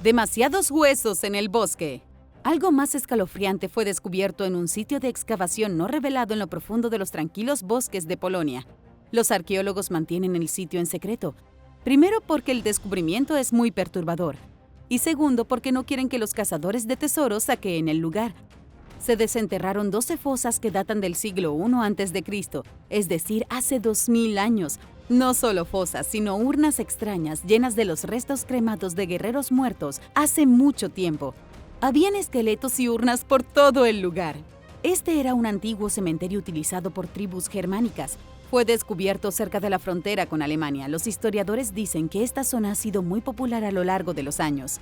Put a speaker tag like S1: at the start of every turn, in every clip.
S1: Demasiados huesos en el bosque. Algo más escalofriante fue descubierto en un sitio de excavación no revelado en lo profundo de los tranquilos bosques de Polonia. Los arqueólogos mantienen el sitio en secreto. Primero, porque el descubrimiento es muy perturbador. Y segundo, porque no quieren que los cazadores de tesoros saqueen el lugar. Se desenterraron 12 fosas que datan del siglo I a.C., es decir, hace 2000 años. No solo fosas, sino urnas extrañas llenas de los restos cremados de guerreros muertos hace mucho tiempo. Habían esqueletos y urnas por todo el lugar. Este era un antiguo cementerio utilizado por tribus germánicas. Fue descubierto cerca de la frontera con Alemania. Los historiadores dicen que esta zona ha sido muy popular a lo largo de los años.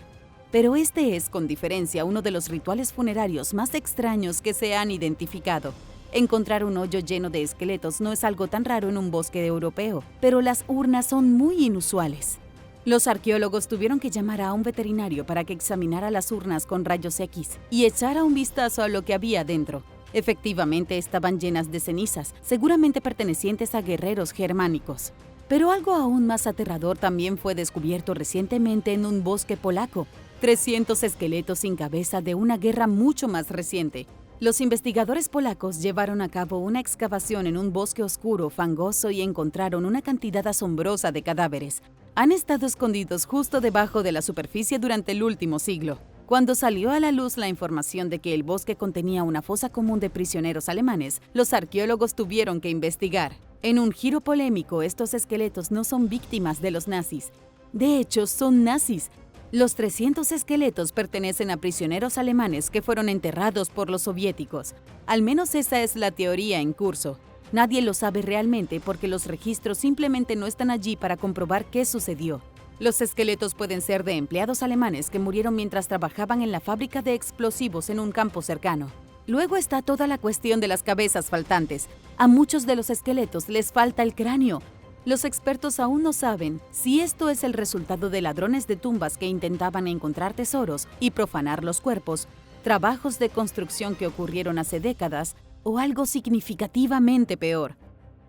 S1: Pero este es, con diferencia, uno de los rituales funerarios más extraños que se han identificado. Encontrar un hoyo lleno de esqueletos no es algo tan raro en un bosque europeo, pero las urnas son muy inusuales. Los arqueólogos tuvieron que llamar a un veterinario para que examinara las urnas con rayos X y echara un vistazo a lo que había dentro. Efectivamente, estaban llenas de cenizas, seguramente pertenecientes a guerreros germánicos. Pero algo aún más aterrador también fue descubierto recientemente en un bosque polaco. 300 esqueletos sin cabeza de una guerra mucho más reciente. Los investigadores polacos llevaron a cabo una excavación en un bosque oscuro, fangoso y encontraron una cantidad asombrosa de cadáveres. Han estado escondidos justo debajo de la superficie durante el último siglo. Cuando salió a la luz la información de que el bosque contenía una fosa común de prisioneros alemanes, los arqueólogos tuvieron que investigar. En un giro polémico, estos esqueletos no son víctimas de los nazis. De hecho, son nazis. Los 300 esqueletos pertenecen a prisioneros alemanes que fueron enterrados por los soviéticos. Al menos esa es la teoría en curso. Nadie lo sabe realmente porque los registros simplemente no están allí para comprobar qué sucedió. Los esqueletos pueden ser de empleados alemanes que murieron mientras trabajaban en la fábrica de explosivos en un campo cercano. Luego está toda la cuestión de las cabezas faltantes. A muchos de los esqueletos les falta el cráneo. Los expertos aún no saben si esto es el resultado de ladrones de tumbas que intentaban encontrar tesoros y profanar los cuerpos, trabajos de construcción que ocurrieron hace décadas, o algo significativamente peor.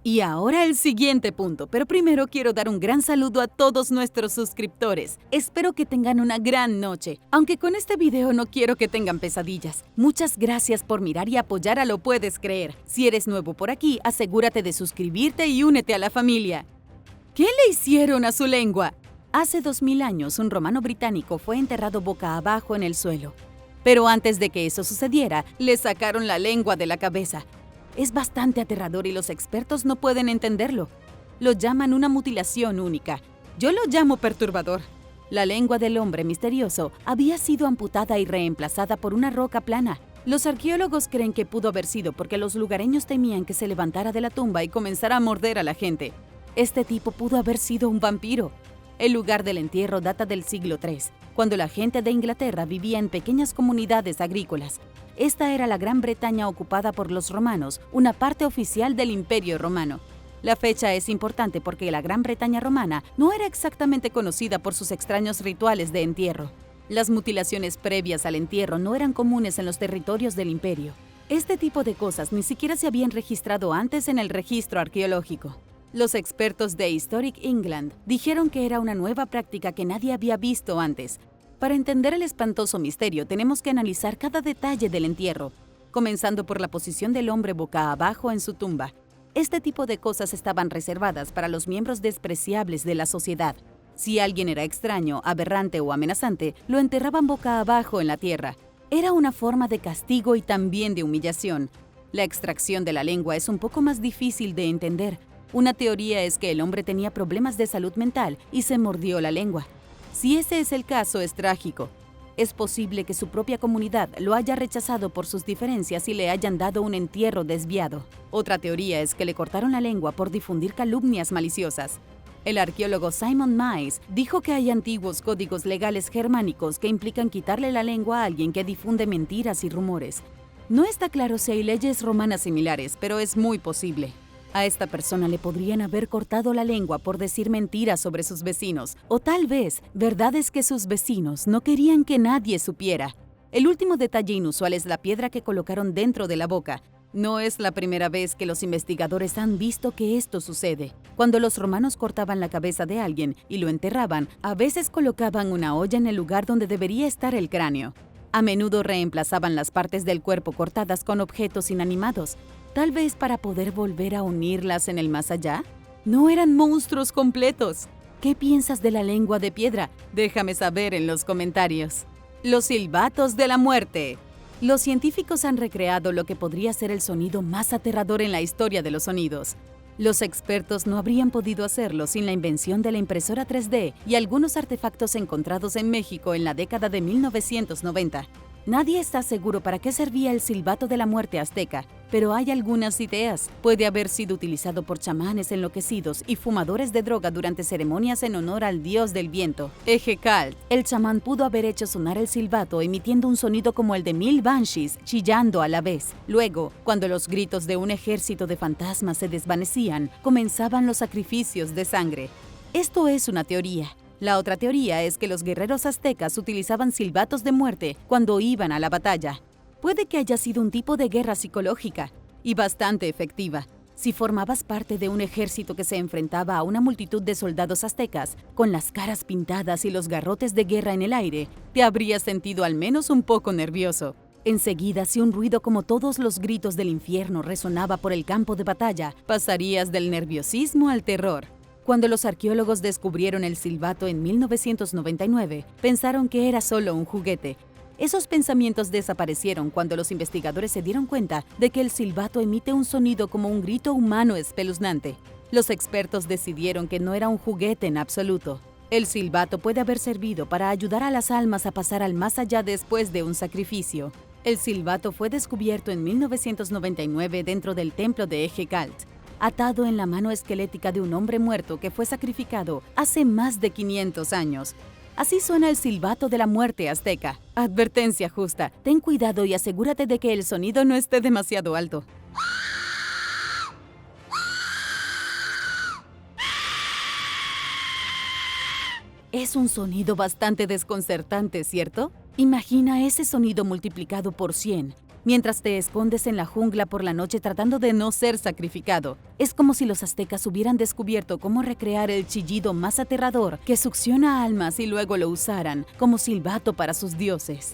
S1: Y ahora el siguiente punto, pero primero quiero dar un gran saludo a todos nuestros suscriptores. Espero que tengan una gran noche, aunque con este video no quiero que tengan pesadillas. Muchas gracias por mirar y apoyar a Lo Puedes Creer. Si eres nuevo por aquí, asegúrate de suscribirte y únete a la familia. ¿Qué le hicieron a su lengua? Hace 2000 años, un romano británico fue enterrado boca abajo en el suelo. Pero antes de que eso sucediera, le sacaron la lengua de la cabeza. Es bastante aterrador y los expertos no pueden entenderlo. Lo llaman una mutilación única. Yo lo llamo perturbador. La lengua del hombre misterioso había sido amputada y reemplazada por una roca plana. Los arqueólogos creen que pudo haber sido porque los lugareños temían que se levantara de la tumba y comenzara a morder a la gente. Este tipo pudo haber sido un vampiro. El lugar del entierro data del siglo III, cuando la gente de Inglaterra vivía en pequeñas comunidades agrícolas. Esta era la Gran Bretaña ocupada por los romanos, una parte oficial del Imperio Romano. La fecha es importante porque la Gran Bretaña romana no era exactamente conocida por sus extraños rituales de entierro. Las mutilaciones previas al entierro no eran comunes en los territorios del imperio. Este tipo de cosas ni siquiera se habían registrado antes en el registro arqueológico. Los expertos de Historic England dijeron que era una nueva práctica que nadie había visto antes. Para entender el espantoso misterio, tenemos que analizar cada detalle del entierro, comenzando por la posición del hombre boca abajo en su tumba. Este tipo de cosas estaban reservadas para los miembros despreciables de la sociedad. Si alguien era extraño, aberrante o amenazante, lo enterraban boca abajo en la tierra. Era una forma de castigo y también de humillación. La extracción de la lengua es un poco más difícil de entender. Una teoría es que el hombre tenía problemas de salud mental y se mordió la lengua. Si ese es el caso, es trágico. Es posible que su propia comunidad lo haya rechazado por sus diferencias y le hayan dado un entierro desviado. Otra teoría es que le cortaron la lengua por difundir calumnias maliciosas. El arqueólogo Simon Mize dijo que hay antiguos códigos legales germánicos que implican quitarle la lengua a alguien que difunde mentiras y rumores. No está claro si hay leyes romanas similares, pero es muy posible. A esta persona le podrían haber cortado la lengua por decir mentiras sobre sus vecinos, o tal vez verdades que sus vecinos no querían que nadie supiera. El último detalle inusual es la piedra que colocaron dentro de la boca. No es la primera vez que los investigadores han visto que esto sucede. Cuando los romanos cortaban la cabeza de alguien y lo enterraban, a veces colocaban una olla en el lugar donde debería estar el cráneo. A menudo reemplazaban las partes del cuerpo cortadas con objetos inanimados, tal vez para poder volver a unirlas en el más allá. No eran monstruos completos. ¿Qué piensas de la lengua de piedra? Déjame saber en los comentarios. Los silbatos de la muerte. Los científicos han recreado lo que podría ser el sonido más aterrador en la historia de los sonidos. Los expertos no habrían podido hacerlo sin la invención de la impresora 3D y algunos artefactos encontrados en México en la década de 1990. Nadie está seguro para qué servía el silbato de la muerte azteca, pero hay algunas ideas. Puede haber sido utilizado por chamanes enloquecidos y fumadores de droga durante ceremonias en honor al dios del viento, Ejecalt. El chamán pudo haber hecho sonar el silbato emitiendo un sonido como el de 1000 banshees chillando a la vez. Luego, cuando los gritos de un ejército de fantasmas se desvanecían, comenzaban los sacrificios de sangre. Esto es una teoría. La otra teoría es que los guerreros aztecas utilizaban silbatos de muerte cuando iban a la batalla. Puede que haya sido un tipo de guerra psicológica y bastante efectiva. Si formabas parte de un ejército que se enfrentaba a una multitud de soldados aztecas, con las caras pintadas y los garrotes de guerra en el aire, te habrías sentido al menos un poco nervioso. Enseguida, si un ruido como todos los gritos del infierno resonaba por el campo de batalla, pasarías del nerviosismo al terror. Cuando los arqueólogos descubrieron el silbato en 1999, pensaron que era solo un juguete. Esos pensamientos desaparecieron cuando los investigadores se dieron cuenta de que el silbato emite un sonido como un grito humano espeluznante. Los expertos decidieron que no era un juguete en absoluto. El silbato puede haber servido para ayudar a las almas a pasar al más allá después de un sacrificio. El silbato fue descubierto en 1999 dentro del templo de Ejecalt, atado en la mano esquelética de un hombre muerto que fue sacrificado hace más de 500 años. Así suena el silbato de la muerte azteca. Advertencia justa: ten cuidado y asegúrate de que el sonido no esté demasiado alto. Es un sonido bastante desconcertante, ¿cierto? Imagina ese sonido multiplicado por 100. Mientras te escondes en la jungla por la noche tratando de no ser sacrificado. Es como si los aztecas hubieran descubierto cómo recrear el chillido más aterrador que succiona almas y luego lo usaran como silbato para sus dioses.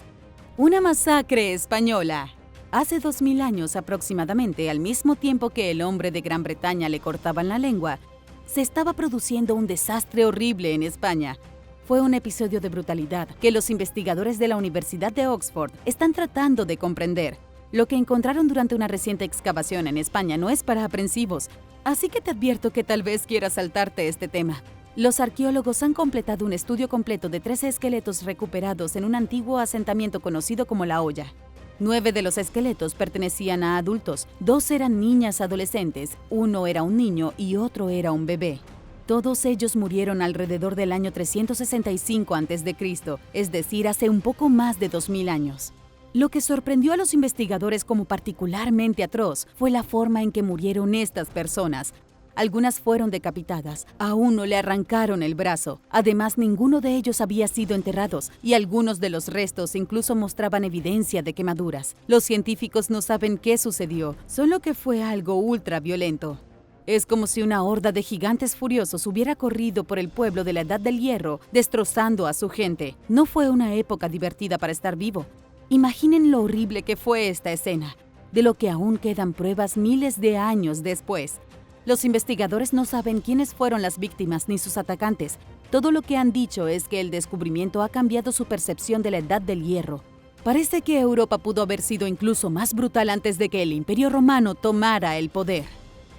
S1: Una masacre española. Hace 2000 años aproximadamente, al mismo tiempo que el hombre de Gran Bretaña le cortaban la lengua, se estaba produciendo un desastre horrible en España. Fue un episodio de brutalidad que los investigadores de la Universidad de Oxford están tratando de comprender. Lo que encontraron durante una reciente excavación en España no es para aprensivos, así que te advierto que tal vez quieras saltarte este tema. Los arqueólogos han completado un estudio completo de 13 esqueletos recuperados en un antiguo asentamiento conocido como La Hoya. 9 de los esqueletos pertenecían a adultos, 2 eran niñas adolescentes, 1 era un niño y otro era un bebé. Todos ellos murieron alrededor del año 365 a.C., es decir, hace un poco más de 2000 años. Lo que sorprendió a los investigadores como particularmente atroz fue la forma en que murieron estas personas. Algunas fueron decapitadas, a uno le arrancaron el brazo. Además, ninguno de ellos había sido enterrados y algunos de los restos incluso mostraban evidencia de quemaduras. Los científicos no saben qué sucedió, solo que fue algo ultra violento. Es como si una horda de gigantes furiosos hubiera corrido por el pueblo de la Edad del Hierro, destrozando a su gente. No fue una época divertida para estar vivo. Imaginen lo horrible que fue esta escena, de lo que aún quedan pruebas miles de años después. Los investigadores no saben quiénes fueron las víctimas ni sus atacantes. Todo lo que han dicho es que el descubrimiento ha cambiado su percepción de la Edad del Hierro. Parece que Europa pudo haber sido incluso más brutal antes de que el Imperio Romano tomara el poder.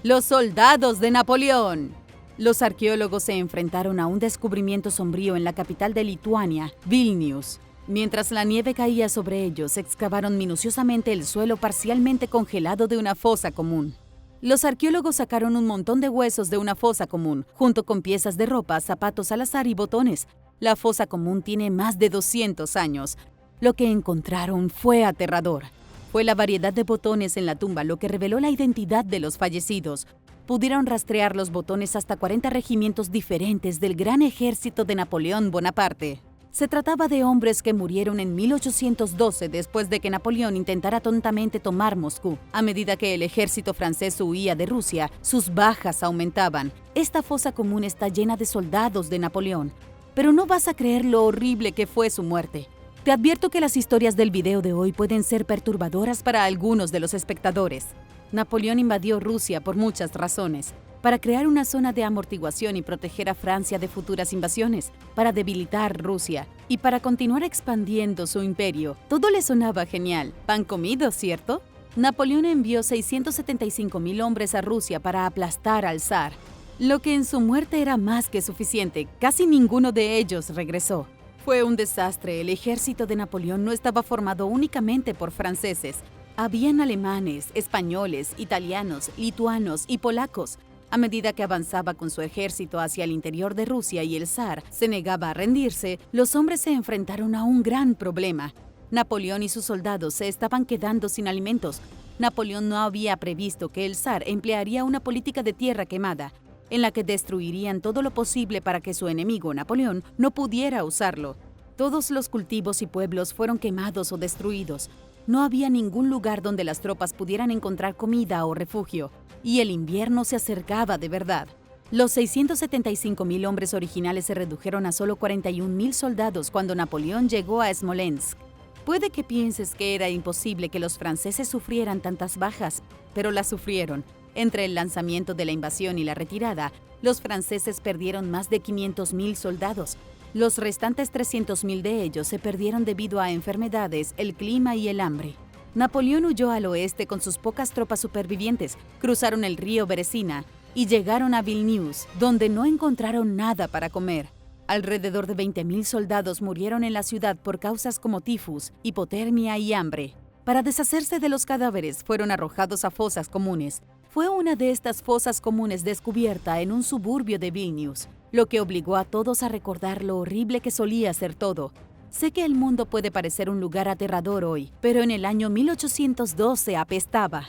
S1: Los soldados de Napoleón. Los arqueólogos se enfrentaron a un descubrimiento sombrío en la capital de Lituania, Vilnius. Mientras la nieve caía sobre ellos, excavaron minuciosamente el suelo parcialmente congelado de una fosa común. Los arqueólogos sacaron un montón de huesos de una fosa común, junto con piezas de ropa, zapatos al azar y botones. La fosa común tiene más de 200 años. Lo que encontraron fue aterrador. Fue la variedad de botones en la tumba lo que reveló la identidad de los fallecidos. Pudieron rastrear los botones hasta 40 regimientos diferentes del gran ejército de Napoleón Bonaparte. Se trataba de hombres que murieron en 1812 después de que Napoleón intentara tontamente tomar Moscú. A medida que el ejército francés huía de Rusia, sus bajas aumentaban. Esta fosa común está llena de soldados de Napoleón, pero no vas a creer lo horrible que fue su muerte. Te advierto que las historias del video de hoy pueden ser perturbadoras para algunos de los espectadores. Napoleón invadió Rusia por muchas razones. Para crear una zona de amortiguación y proteger a Francia de futuras invasiones, para debilitar Rusia y para continuar expandiendo su imperio. Todo le sonaba genial. Pan comido, ¿cierto? Napoleón envió 675,000 hombres a Rusia para aplastar al zar, lo que en su muerte era más que suficiente. Casi ninguno de ellos regresó. Fue un desastre. El ejército de Napoleón no estaba formado únicamente por franceses. Habían alemanes, españoles, italianos, lituanos y polacos. A medida que avanzaba con su ejército hacia el interior de Rusia y el zar se negaba a rendirse, los hombres se enfrentaron a un gran problema. Napoleón y sus soldados se estaban quedando sin alimentos. Napoleón no había previsto que el zar emplearía una política de tierra quemada, en la que destruirían todo lo posible para que su enemigo, Napoleón, no pudiera usarlo. Todos los cultivos y pueblos fueron quemados o destruidos. No había ningún lugar donde las tropas pudieran encontrar comida o refugio, y el invierno se acercaba de verdad. Los 675,000 hombres originales se redujeron a solo 41,000 soldados cuando Napoleón llegó a Smolensk. Puede que pienses que era imposible que los franceses sufrieran tantas bajas, pero las sufrieron. Entre el lanzamiento de la invasión y la retirada, los franceses perdieron más de 500,000 soldados. Los restantes 300,000 de ellos se perdieron debido a enfermedades, el clima y el hambre. Napoleón huyó al oeste con sus pocas tropas supervivientes, cruzaron el río Beresina y llegaron a Vilnius, donde no encontraron nada para comer. Alrededor de 20,000 soldados murieron en la ciudad por causas como tifus, hipotermia y hambre. Para deshacerse de los cadáveres, fueron arrojados a fosas comunes. Fue una de estas fosas comunes descubierta en un suburbio de Vilnius, lo que obligó a todos a recordar lo horrible que solía ser todo. Sé que el mundo puede parecer un lugar aterrador hoy, pero en el año 1812 apestaba.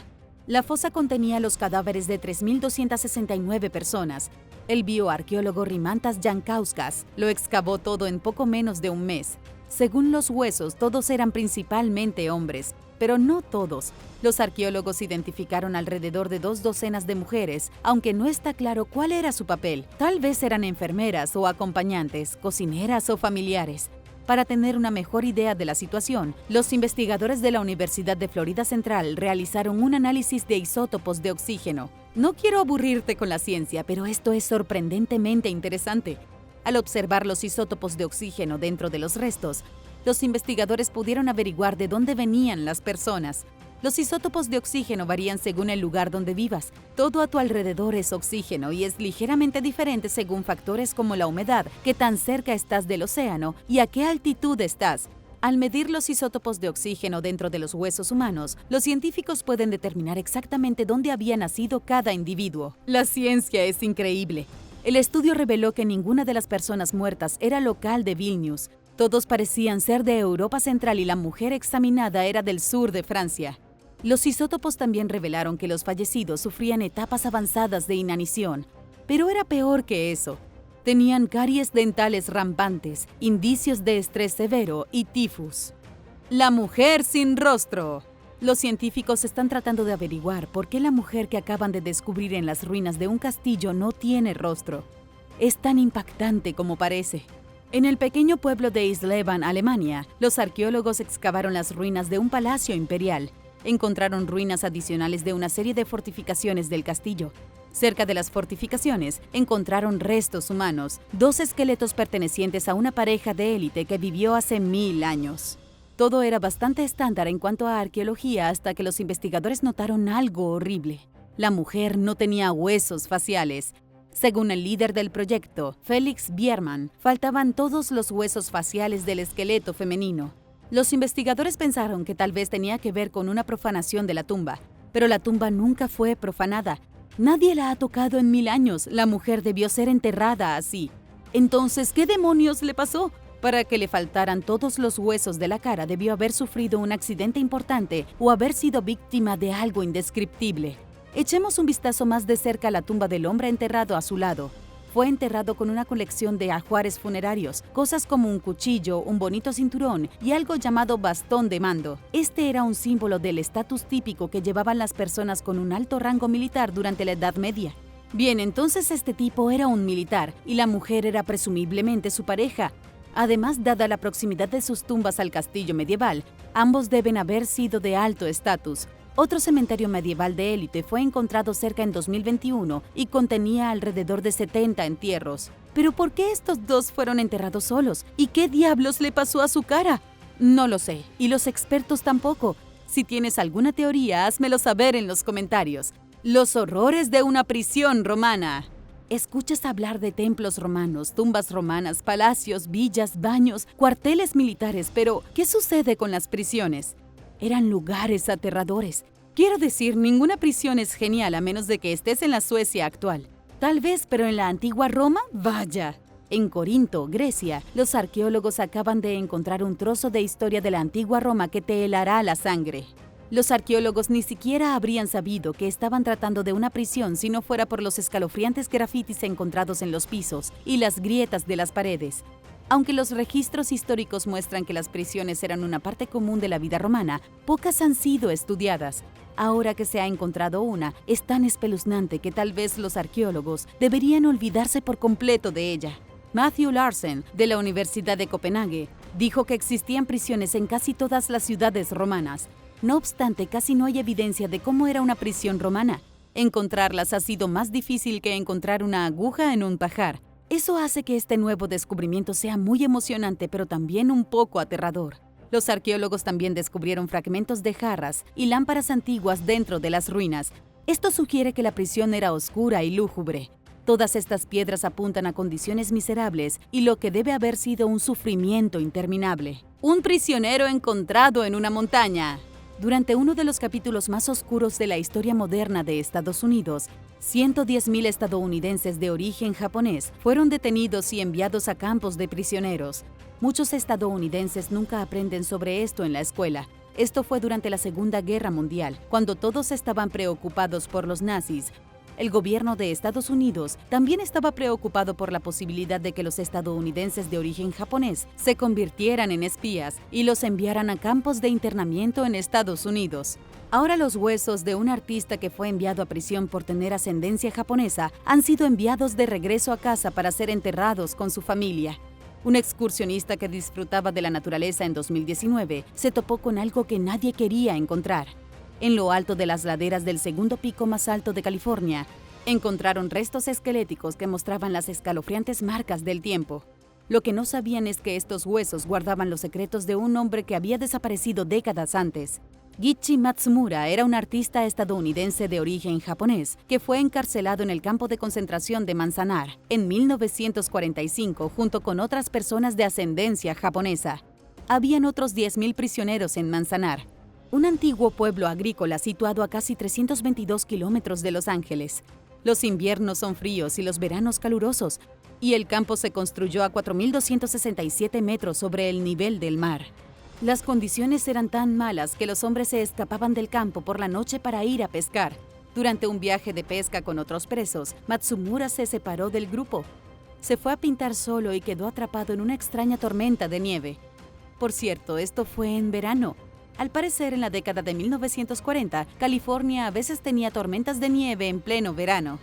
S1: La fosa contenía los cadáveres de 3,269 personas. El bioarqueólogo Rimantas Jankauskas lo excavó todo en poco menos de un mes. Según los huesos, todos eran principalmente hombres, pero no todos. Los arqueólogos identificaron alrededor de 2 docenas de mujeres, aunque no está claro cuál era su papel. Tal vez eran enfermeras o acompañantes, cocineras o familiares. Para tener una mejor idea de la situación, los investigadores de la Universidad de Florida Central realizaron un análisis de isótopos de oxígeno. No quiero aburrirte con la ciencia, pero esto es sorprendentemente interesante. Al observar los isótopos de oxígeno dentro de los restos, los investigadores pudieron averiguar de dónde venían las personas. Los isótopos de oxígeno varían según el lugar donde vivas. Todo a tu alrededor es oxígeno y es ligeramente diferente según factores como la humedad, qué tan cerca estás del océano y a qué altitud estás. Al medir los isótopos de oxígeno dentro de los huesos humanos, los científicos pueden determinar exactamente dónde había nacido cada individuo. La ciencia es increíble. El estudio reveló que ninguna de las personas muertas era local de Vilnius. Todos parecían ser de Europa Central y la mujer examinada era del sur de Francia. Los isótopos también revelaron que los fallecidos sufrían etapas avanzadas de inanición, pero era peor que eso. Tenían caries dentales rampantes, indicios de estrés severo y tifus. La mujer sin rostro. Los científicos están tratando de averiguar por qué la mujer que acaban de descubrir en las ruinas de un castillo no tiene rostro. Es tan impactante como parece. En el pequeño pueblo de Isleben, Alemania, los arqueólogos excavaron las ruinas de un palacio imperial. Encontraron ruinas adicionales de una serie de fortificaciones del castillo. Cerca de las fortificaciones, encontraron restos humanos, 2 esqueletos pertenecientes a una pareja de élite que vivió hace 1000 años. Todo era bastante estándar en cuanto a arqueología hasta que los investigadores notaron algo horrible. La mujer no tenía huesos faciales. Según el líder del proyecto, Felix Biermann, faltaban todos los huesos faciales del esqueleto femenino. Los investigadores pensaron que tal vez tenía que ver con una profanación de la tumba, pero la tumba nunca fue profanada. Nadie la ha tocado en 1000 años. La mujer debió ser enterrada así. Entonces, ¿qué demonios le pasó? Para que le faltaran todos los huesos de la cara, debió haber sufrido un accidente importante o haber sido víctima de algo indescriptible. Echemos un vistazo más de cerca a la tumba del hombre enterrado a su lado. Fue enterrado con una colección de ajuares funerarios, cosas como un cuchillo, un bonito cinturón y algo llamado bastón de mando. Este era un símbolo del estatus típico que llevaban las personas con un alto rango militar durante la Edad Media. Bien, entonces este tipo era un militar y la mujer era presumiblemente su pareja. Además, dada la proximidad de sus tumbas al castillo medieval, ambos deben haber sido de alto estatus. Otro cementerio medieval de élite fue encontrado cerca en 2021 y contenía alrededor de 70 entierros. ¿Pero por qué estos dos fueron enterrados solos? ¿Y qué diablos le pasó a su cara? No lo sé, y los expertos tampoco. Si tienes alguna teoría, házmelo saber en los comentarios. Los horrores de una prisión romana. Escuchas hablar de templos romanos, tumbas romanas, palacios, villas, baños, cuarteles militares, pero ¿qué sucede con las prisiones? Eran lugares aterradores. Quiero decir, ninguna prisión es genial a menos de que estés en la Suecia actual. Tal vez, pero en la antigua Roma, vaya. En Corinto, Grecia, los arqueólogos acaban de encontrar un trozo de historia de la antigua Roma que te helará la sangre. Los arqueólogos ni siquiera habrían sabido que estaban tratando de una prisión si no fuera por los escalofriantes grafitis encontrados en los pisos y las grietas de las paredes. Aunque los registros históricos muestran que las prisiones eran una parte común de la vida romana, pocas han sido estudiadas. Ahora que se ha encontrado una, es tan espeluznante que tal vez los arqueólogos deberían olvidarse por completo de ella. Matthew Larsen, de la Universidad de Copenhague, dijo que existían prisiones en casi todas las ciudades romanas. No obstante, casi no hay evidencia de cómo era una prisión romana. Encontrarlas ha sido más difícil que encontrar una aguja en un pajar. Eso hace que este nuevo descubrimiento sea muy emocionante, pero también un poco aterrador. Los arqueólogos también descubrieron fragmentos de jarras y lámparas antiguas dentro de las ruinas. Esto sugiere que la prisión era oscura y lúgubre. Todas estas piedras apuntan a condiciones miserables y lo que debe haber sido un sufrimiento interminable. Un prisionero encontrado en una montaña. Durante uno de los capítulos más oscuros de la historia moderna de Estados Unidos, 110,000 estadounidenses de origen japonés fueron detenidos y enviados a campos de prisioneros. Muchos estadounidenses nunca aprenden sobre esto en la escuela. Esto fue durante la Segunda Guerra Mundial, cuando todos estaban preocupados por los nazis. El gobierno de Estados Unidos también estaba preocupado por la posibilidad de que los estadounidenses de origen japonés se convirtieran en espías y los enviaran a campos de internamiento en Estados Unidos. Ahora los huesos de un artista que fue enviado a prisión por tener ascendencia japonesa han sido enviados de regreso a casa para ser enterrados con su familia. Un excursionista que disfrutaba de la naturaleza en 2019 se topó con algo que nadie quería encontrar. En lo alto de las laderas del segundo pico más alto de California, encontraron restos esqueléticos que mostraban las escalofriantes marcas del tiempo. Lo que no sabían es que estos huesos guardaban los secretos de un hombre que había desaparecido décadas antes. Gichi Matsumura era un artista estadounidense de origen japonés que fue encarcelado en el campo de concentración de Manzanar en 1945 junto con otras personas de ascendencia japonesa. Habían otros 10,000 prisioneros en Manzanar, un antiguo pueblo agrícola situado a casi 322 kilómetros de Los Ángeles. Los inviernos son fríos y los veranos calurosos, y el campo se construyó a 4,267 metros sobre el nivel del mar. Las condiciones eran tan malas que los hombres se escapaban del campo por la noche para ir a pescar. Durante un viaje de pesca con otros presos, Matsumura se separó del grupo. Se fue a pintar solo y quedó atrapado en una extraña tormenta de nieve. Por cierto, esto fue en verano. Al parecer, en la década de 1940, California a veces tenía tormentas de nieve en pleno verano.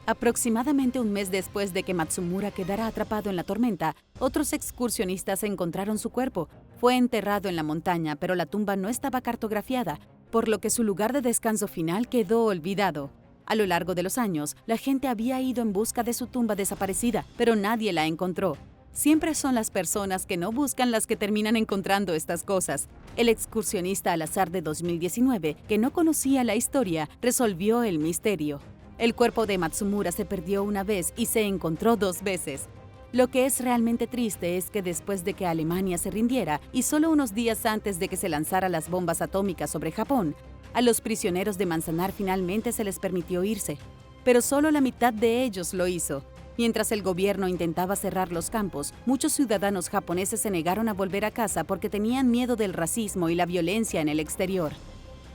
S1: Aproximadamente un mes después de que Matsumura quedara atrapado en la tormenta, otros excursionistas encontraron su cuerpo. Fue enterrado en la montaña, pero la tumba no estaba cartografiada, por lo que su lugar de descanso final quedó olvidado. A lo largo de los años, la gente había ido en busca de su tumba desaparecida, pero nadie la encontró. Siempre son las personas que no buscan las que terminan encontrando estas cosas. El excursionista al azar de 2019, que no conocía la historia, resolvió el misterio. El cuerpo de Matsumura se perdió una vez y se encontró 2 veces. Lo que es realmente triste es que después de que Alemania se rindiera y solo unos días antes de que se lanzaran las bombas atómicas sobre Japón, a los prisioneros de Manzanar finalmente se les permitió irse. Pero solo la mitad de ellos lo hizo. Mientras el gobierno intentaba cerrar los campos, muchos ciudadanos japoneses se negaron a volver a casa porque tenían miedo del racismo y la violencia en el exterior.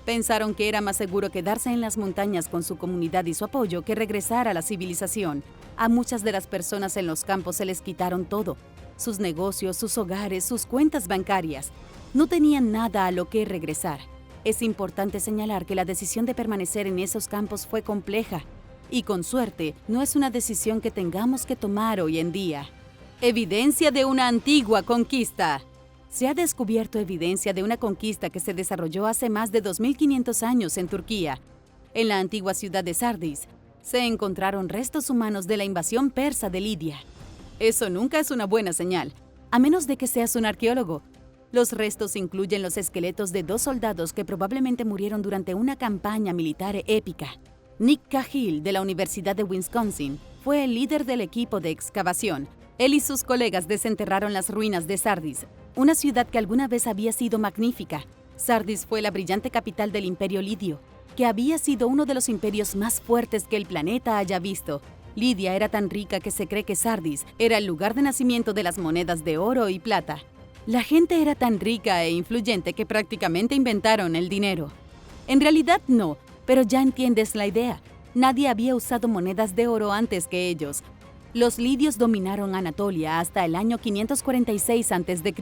S1: Pensaron que era más seguro quedarse en las montañas con su comunidad y su apoyo que regresar a la civilización. A muchas de las personas en los campos se les quitaron todo: sus negocios, sus hogares, sus cuentas bancarias. No tenían nada a lo que regresar. Es importante señalar que la decisión de permanecer en esos campos fue compleja y, con suerte, no es una decisión que tengamos que tomar hoy en día. Evidencia de una antigua conquista. Se ha descubierto evidencia de una conquista que se desarrolló hace más de 2500 años en Turquía. En la antigua ciudad de Sardis, se encontraron restos humanos de la invasión persa de Lidia. Eso nunca es una buena señal, a menos de que seas un arqueólogo. Los restos incluyen los esqueletos de 2 soldados que probablemente murieron durante una campaña militar épica. Nick Cahill, de la Universidad de Wisconsin, fue el líder del equipo de excavación. Él y sus colegas desenterraron las ruinas de Sardis, una ciudad que alguna vez había sido magnífica. Sardis fue la brillante capital del Imperio Lidio, que había sido uno de los imperios más fuertes que el planeta haya visto. Lidia era tan rica que se cree que Sardis era el lugar de nacimiento de las monedas de oro y plata. La gente era tan rica e influyente que prácticamente inventaron el dinero. En realidad no, pero ya entiendes la idea. Nadie había usado monedas de oro antes que ellos. Los lidios dominaron Anatolia hasta el año 546 a.C.,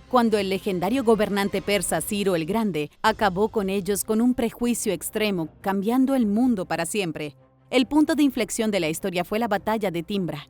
S1: cuando el legendario gobernante persa Ciro el Grande acabó con ellos con un prejuicio extremo, cambiando el mundo para siempre. El punto de inflexión de la historia fue la batalla de Timbra.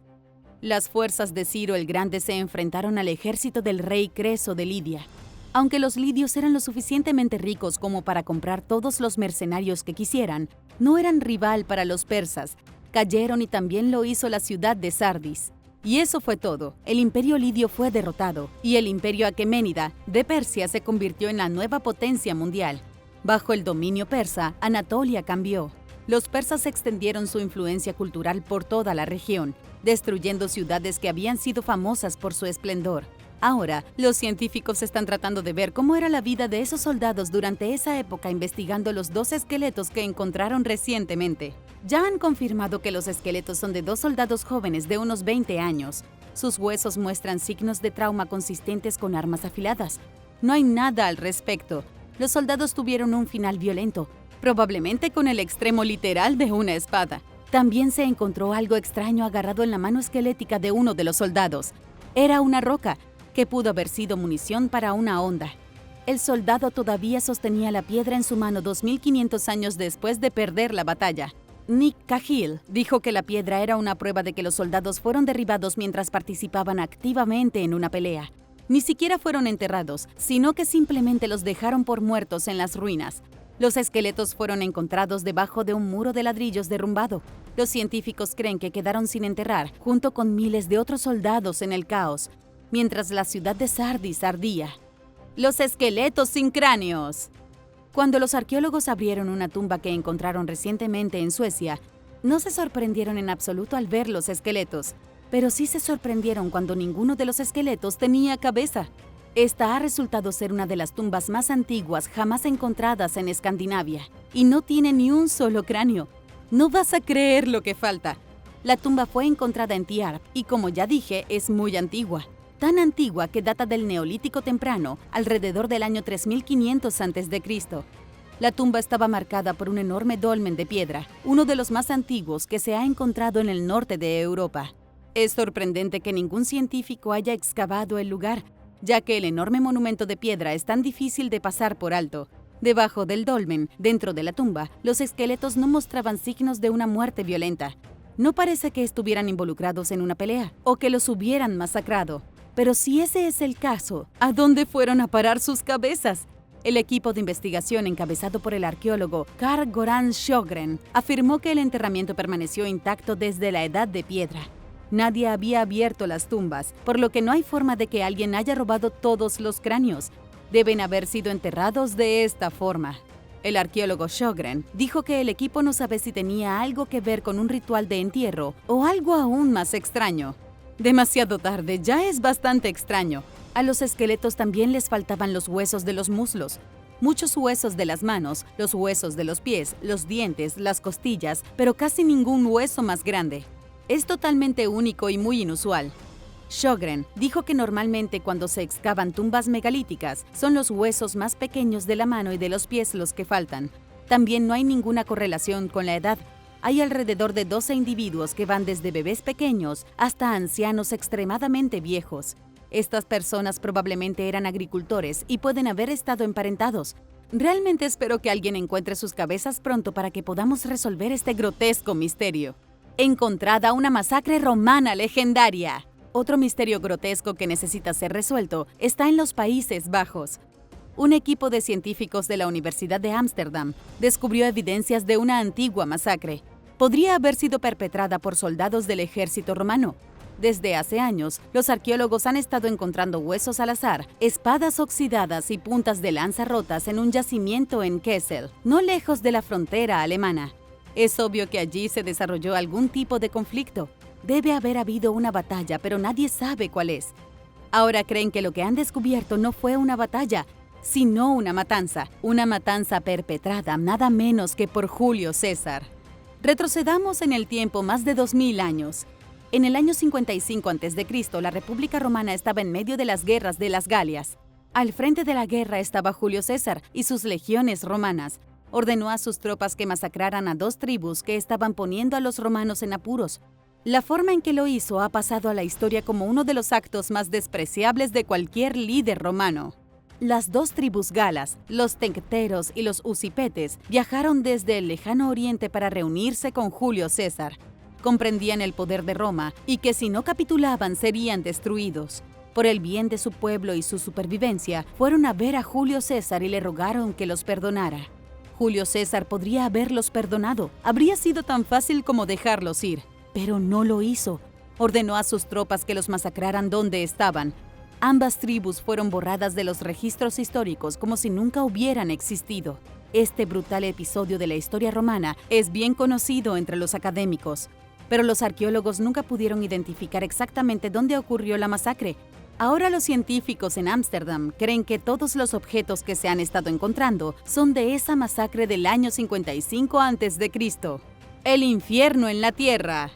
S1: Las fuerzas de Ciro el Grande se enfrentaron al ejército del rey Creso de Lidia. Aunque los lidios eran lo suficientemente ricos como para comprar todos los mercenarios que quisieran, no eran rival para los persas. Cayeron y también lo hizo la ciudad de Sardis. Y eso fue todo. El imperio lidio fue derrotado y el imperio aqueménida de Persia se convirtió en la nueva potencia mundial. Bajo el dominio persa, Anatolia cambió. Los persas extendieron su influencia cultural por toda la región, destruyendo ciudades que habían sido famosas por su esplendor. Ahora, los científicos están tratando de ver cómo era la vida de esos soldados durante esa época, investigando los 2 esqueletos que encontraron recientemente. Ya han confirmado que los esqueletos son de 2 soldados jóvenes de unos 20 años. Sus huesos muestran signos de trauma consistentes con armas afiladas. No hay nada al respecto. Los soldados tuvieron un final violento, probablemente con el extremo literal de una espada. También se encontró algo extraño agarrado en la mano esquelética de uno de los soldados. Era una roca, que pudo haber sido munición para una honda. El soldado todavía sostenía la piedra en su mano 2500 años después de perder la batalla. Nick Cahill dijo que la piedra era una prueba de que los soldados fueron derribados mientras participaban activamente en una pelea. Ni siquiera fueron enterrados, sino que simplemente los dejaron por muertos en las ruinas. Los esqueletos fueron encontrados debajo de un muro de ladrillos derrumbado. Los científicos creen que quedaron sin enterrar, junto con miles de otros soldados en el caos, mientras la ciudad de Sardis ardía. Los esqueletos sin cráneos. Cuando los arqueólogos abrieron una tumba que encontraron recientemente en Suecia, no se sorprendieron en absoluto al ver los esqueletos, pero sí se sorprendieron cuando ninguno de los esqueletos tenía cabeza. Esta ha resultado ser una de las tumbas más antiguas jamás encontradas en Escandinavia, y no tiene ni un solo cráneo. No vas a creer lo que falta. La tumba fue encontrada en Tierp y, como ya dije, es muy antigua. Tan antigua que data del Neolítico temprano, alrededor del año 3500 a.C. La tumba estaba marcada por un enorme dolmen de piedra, uno de los más antiguos que se ha encontrado en el norte de Europa. Es sorprendente que ningún científico haya excavado el lugar, ya que el enorme monumento de piedra es tan difícil de pasar por alto. Debajo del dolmen, dentro de la tumba, los esqueletos no mostraban signos de una muerte violenta. No parece que estuvieran involucrados en una pelea o que los hubieran masacrado. Pero si ese es el caso, ¿a dónde fueron a parar sus cabezas? El equipo de investigación encabezado por el arqueólogo Carl Goran Sjögren afirmó que el enterramiento permaneció intacto desde la Edad de Piedra. Nadie había abierto las tumbas, por lo que no hay forma de que alguien haya robado todos los cráneos. Deben haber sido enterrados de esta forma. El arqueólogo Sjögren dijo que el equipo no sabe si tenía algo que ver con un ritual de entierro o algo aún más extraño. Demasiado tarde, ya es bastante extraño. A los esqueletos también les faltaban los huesos de los muslos, muchos huesos de las manos, los huesos de los pies, los dientes, las costillas, pero casi ningún hueso más grande. Es totalmente único y muy inusual. Sjögren dijo que normalmente cuando se excavan tumbas megalíticas son los huesos más pequeños de la mano y de los pies los que faltan. También no hay ninguna correlación con la edad. Hay alrededor de 12 individuos que van desde bebés pequeños hasta ancianos extremadamente viejos. Estas personas probablemente eran agricultores y pueden haber estado emparentados. Realmente espero que alguien encuentre sus cabezas pronto para que podamos resolver este grotesco misterio. Encontrada una masacre romana legendaria. Otro misterio grotesco que necesita ser resuelto está en los Países Bajos. Un equipo de científicos de la Universidad de Ámsterdam descubrió evidencias de una antigua masacre. Podría haber sido perpetrada por soldados del ejército romano. Desde hace años, los arqueólogos han estado encontrando huesos al azar, espadas oxidadas y puntas de lanza rotas en un yacimiento en Kessel, no lejos de la frontera alemana. Es obvio que allí se desarrolló algún tipo de conflicto. Debe haber habido una batalla, pero nadie sabe cuál es. Ahora creen que lo que han descubierto no fue una batalla, sino una matanza perpetrada nada menos que por Julio César. Retrocedamos en el tiempo más de 2000 años. En el año 55 a.C., la República Romana estaba en medio de las guerras de las Galias. Al frente de la guerra estaba Julio César y sus legiones romanas. Ordenó a sus tropas que masacraran a 2 tribus que estaban poniendo a los romanos en apuros. La forma en que lo hizo ha pasado a la historia como uno de los actos más despreciables de cualquier líder romano. Las 2 tribus galas, los tencteros y los usipetes, viajaron desde el lejano oriente para reunirse con Julio César. Comprendían el poder de Roma y que si no capitulaban serían destruidos. Por el bien de su pueblo y su supervivencia, fueron a ver a Julio César y le rogaron que los perdonara. Julio César podría haberlos perdonado. Habría sido tan fácil como dejarlos ir. Pero no lo hizo. Ordenó a sus tropas que los masacraran donde estaban. Ambas tribus fueron borradas de los registros históricos como si nunca hubieran existido. Este brutal episodio de la historia romana es bien conocido entre los académicos, pero los arqueólogos nunca pudieron identificar exactamente dónde ocurrió la masacre. Ahora los científicos en Ámsterdam creen que todos los objetos que se han estado encontrando son de esa masacre del año 55 a.C. El infierno en la tierra.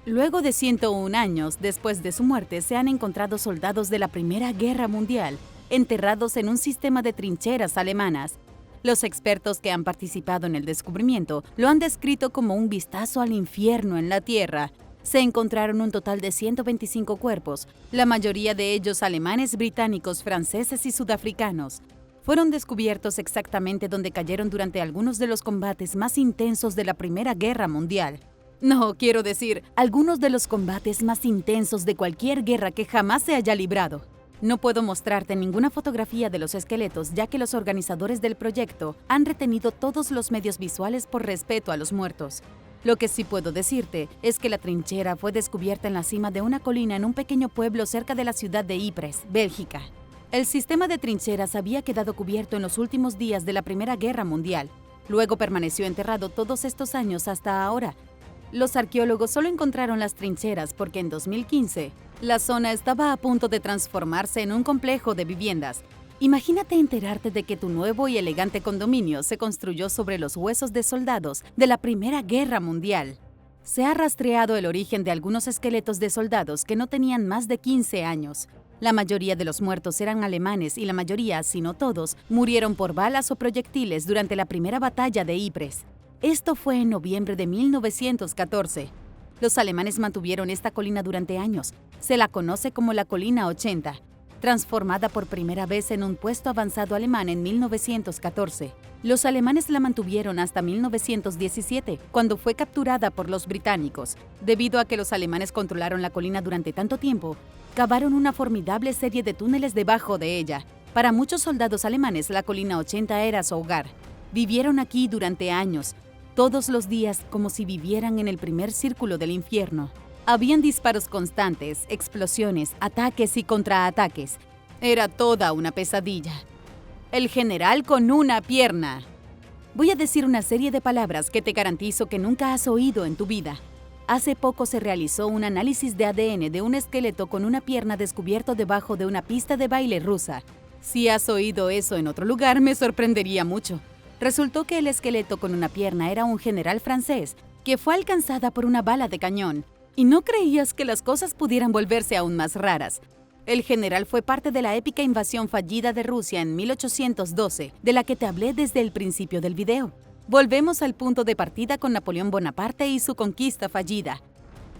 S1: Luego de 101 años después de su muerte, se han encontrado soldados de la Primera Guerra Mundial, enterrados en un sistema de trincheras alemanas. Los expertos que han participado en el descubrimiento lo han descrito como un vistazo al infierno en la tierra. Se encontraron un total de 125 cuerpos, la mayoría de ellos alemanes, británicos, franceses y sudafricanos. Fueron descubiertos exactamente donde cayeron durante algunos de los combates más intensos de la Primera Guerra Mundial. No, quiero decir, algunos de los combates más intensos de cualquier guerra que jamás se haya librado. No puedo mostrarte ninguna fotografía de los esqueletos, ya que los organizadores del proyecto han retenido todos los medios visuales por respeto a los muertos. Lo que sí puedo decirte es que la trinchera fue descubierta en la cima de una colina en un pequeño pueblo cerca de la ciudad de Ypres, Bélgica. El sistema de trincheras había quedado cubierto en los últimos días de la Primera Guerra Mundial. Luego permaneció enterrado todos estos años hasta ahora. Los arqueólogos solo encontraron las trincheras porque en 2015 la zona estaba a punto de transformarse en un complejo de viviendas. Imagínate enterarte de que tu nuevo y elegante condominio se construyó sobre los huesos de soldados de la Primera Guerra Mundial. Se ha rastreado el origen de algunos esqueletos de soldados que no tenían más de 15 años. La mayoría de los muertos eran alemanes y la mayoría, si no todos, murieron por balas o proyectiles durante la primera batalla de Ypres. Esto fue en noviembre de 1914. Los alemanes mantuvieron esta colina durante años. Se la conoce como la Colina 80, transformada por primera vez en un puesto avanzado alemán en 1914. Los alemanes la mantuvieron hasta 1917, cuando fue capturada por los británicos. Debido a que los alemanes controlaron la colina durante tanto tiempo, cavaron una formidable serie de túneles debajo de ella. Para muchos soldados alemanes, la Colina 80 era su hogar. Vivieron aquí durante años, todos los días como si vivieran en el primer círculo del infierno. Habían disparos constantes, explosiones, ataques y contraataques. Era toda una pesadilla. El general con una pierna. Voy a decir una serie de palabras que te garantizo que nunca has oído en tu vida. Hace poco se realizó un análisis de ADN de un esqueleto con una pierna descubierto debajo de una pista de baile rusa. Si has oído eso en otro lugar, me sorprendería mucho. Resultó que el esqueleto con una pierna era un general francés que fue alcanzada por una bala de cañón. Y no creías que las cosas pudieran volverse aún más raras. El general fue parte de la épica invasión fallida de Rusia en 1812, de la que te hablé desde el principio del video. Volvemos al punto de partida con Napoleón Bonaparte y su conquista fallida.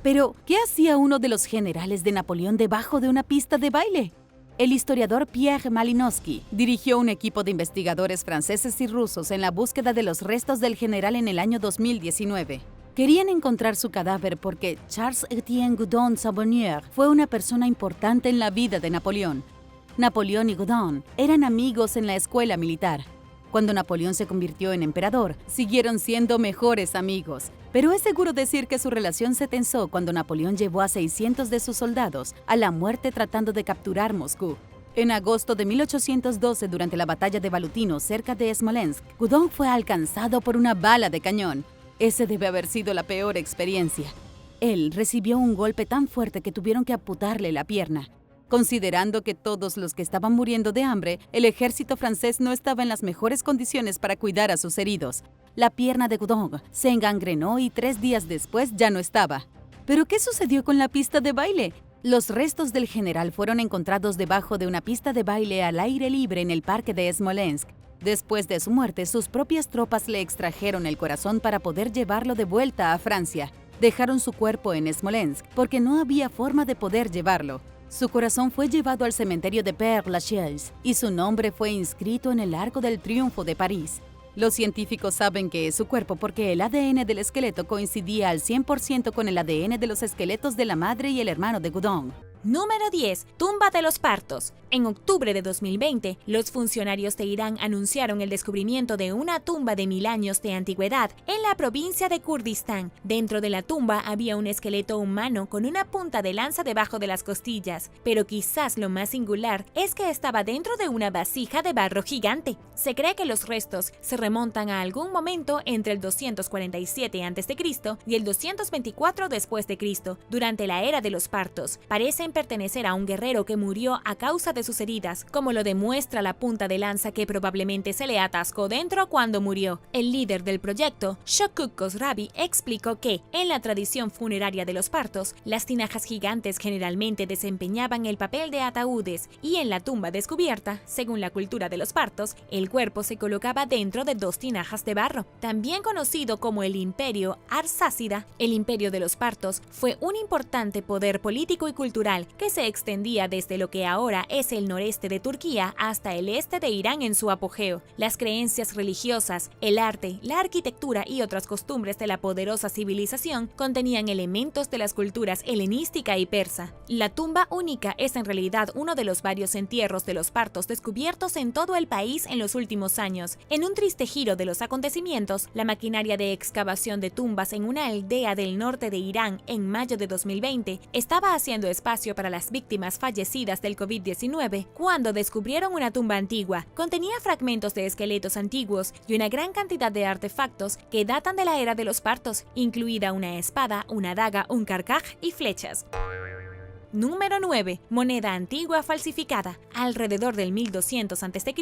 S1: Pero, ¿qué hacía uno de los generales de Napoleón debajo de una pista de baile? El historiador Pierre Malinowski dirigió un equipo de investigadores franceses y rusos en la búsqueda de los restos del general en el año 2019. Querían encontrar su cadáver porque Charles-Étienne Goudon-Saunière fue una persona importante en la vida de Napoleón. Napoleón y Goudon eran amigos en la escuela militar. Cuando Napoleón se convirtió en emperador, siguieron siendo mejores amigos. Pero es seguro decir que su relación se tensó cuando Napoleón llevó a 600 de sus soldados a la muerte tratando de capturar Moscú. En agosto de 1812, durante la batalla de Balutino, cerca de Smolensk, Goudon fue alcanzado por una bala de cañón. Ese debe haber sido la peor experiencia. Él recibió un golpe tan fuerte que tuvieron que amputarle la pierna. Considerando que todos los que estaban muriendo de hambre, el ejército francés no estaba en las mejores condiciones para cuidar a sus heridos. La pierna de Goudon se engangrenó y 3 días después ya no estaba. ¿Pero qué sucedió con la pista de baile? Los restos del general fueron encontrados debajo de una pista de baile al aire libre en el parque de Smolensk. Después de su muerte, sus propias tropas le extrajeron el corazón para poder llevarlo de vuelta a Francia. Dejaron su cuerpo en Smolensk porque no había forma de poder llevarlo. Su corazón fue llevado al cementerio de Père-Lachaise y su nombre fue inscrito en el Arco del Triunfo de París. Los científicos saben que es su cuerpo porque el ADN del esqueleto coincidía al 100% con el ADN de los esqueletos de la madre y el hermano de Goudon.
S2: Número 10. Tumba de los partos. En octubre de 2020, los funcionarios de Irán anunciaron el descubrimiento de una tumba de 1000 años de antigüedad en la provincia de Kurdistán. Dentro de la tumba había un esqueleto humano con una punta de lanza debajo de las costillas, pero quizás lo más singular es que estaba dentro de una vasija de barro gigante. Se cree que los restos se remontan a algún momento entre el 247 a.C. y el 224 después de Cristo, durante la era de los partos. Parecen pertenecer a un guerrero que murió a causa de sus heridas, como lo demuestra la punta de lanza que probablemente se le atascó dentro cuando murió. El líder del proyecto, Shokuk Khosravi, explicó que, en la tradición funeraria de los partos, las tinajas gigantes generalmente desempeñaban el papel de ataúdes y en la tumba descubierta, según la cultura de los partos, el cuerpo se colocaba dentro de 2 tinajas de barro. También conocido como el Imperio Arsásida, el Imperio de los Partos fue un importante poder político y cultural que se extendía desde lo que ahora es el noreste de Turquía hasta el este de Irán en su apogeo. Las creencias religiosas, el arte, la arquitectura y otras costumbres de la poderosa civilización contenían elementos de las culturas helenística y persa. La tumba única es en realidad uno de los varios entierros de los partos descubiertos en todo el país en los últimos años. En un triste giro de los acontecimientos, la maquinaria de excavación de tumbas en una aldea del norte de Irán en mayo de 2020 estaba haciendo espacio para las víctimas fallecidas del COVID-19 cuando descubrieron una tumba antigua. Contenía fragmentos de esqueletos antiguos y una gran cantidad de artefactos que datan de la era de los partos, incluida una espada, una daga, un carcaj y flechas. Número 9. Moneda antigua falsificada. Alrededor del 1200 a.C.,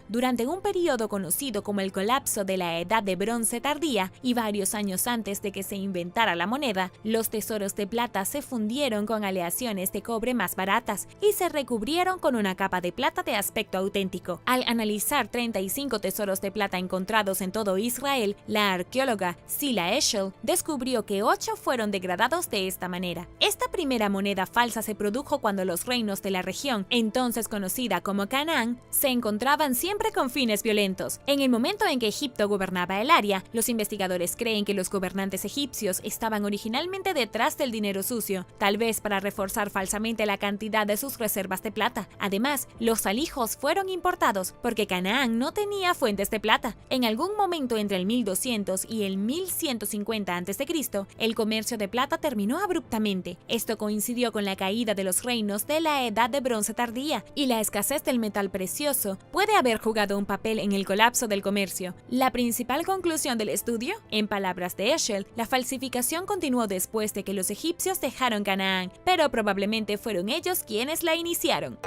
S2: durante un periodo conocido como el colapso de la Edad de Bronce tardía y varios años antes de que se inventara la moneda, los tesoros de plata se fundieron con aleaciones de cobre más baratas y se recubrieron con una capa de plata de aspecto auténtico. Al analizar 35 tesoros de plata encontrados en todo Israel, la arqueóloga Sila Eshel descubrió que 8 fueron degradados de esta manera. Esta primera moneda falsa se produjo cuando los reinos de la región, entonces conocida como Canaán, se encontraban siempre con fines violentos. En el momento en que Egipto gobernaba el área, los investigadores creen que los gobernantes egipcios estaban originalmente detrás del dinero sucio, tal vez para reforzar falsamente la cantidad de sus reservas de plata. Además, los alijos fueron importados porque Canaán no tenía fuentes de plata. En algún momento entre el 1200 y el 1150 a.C., el comercio de plata terminó abruptamente. Esto coincidió con la caída de los reinos de la Edad de Bronce tardía, y la escasez del metal precioso puede haber jugado un papel en el colapso del comercio. La principal conclusión del estudio, en palabras de Eshel, la falsificación continuó después de que los egipcios dejaron Canaán, pero probablemente fueron ellos quienes la iniciaron.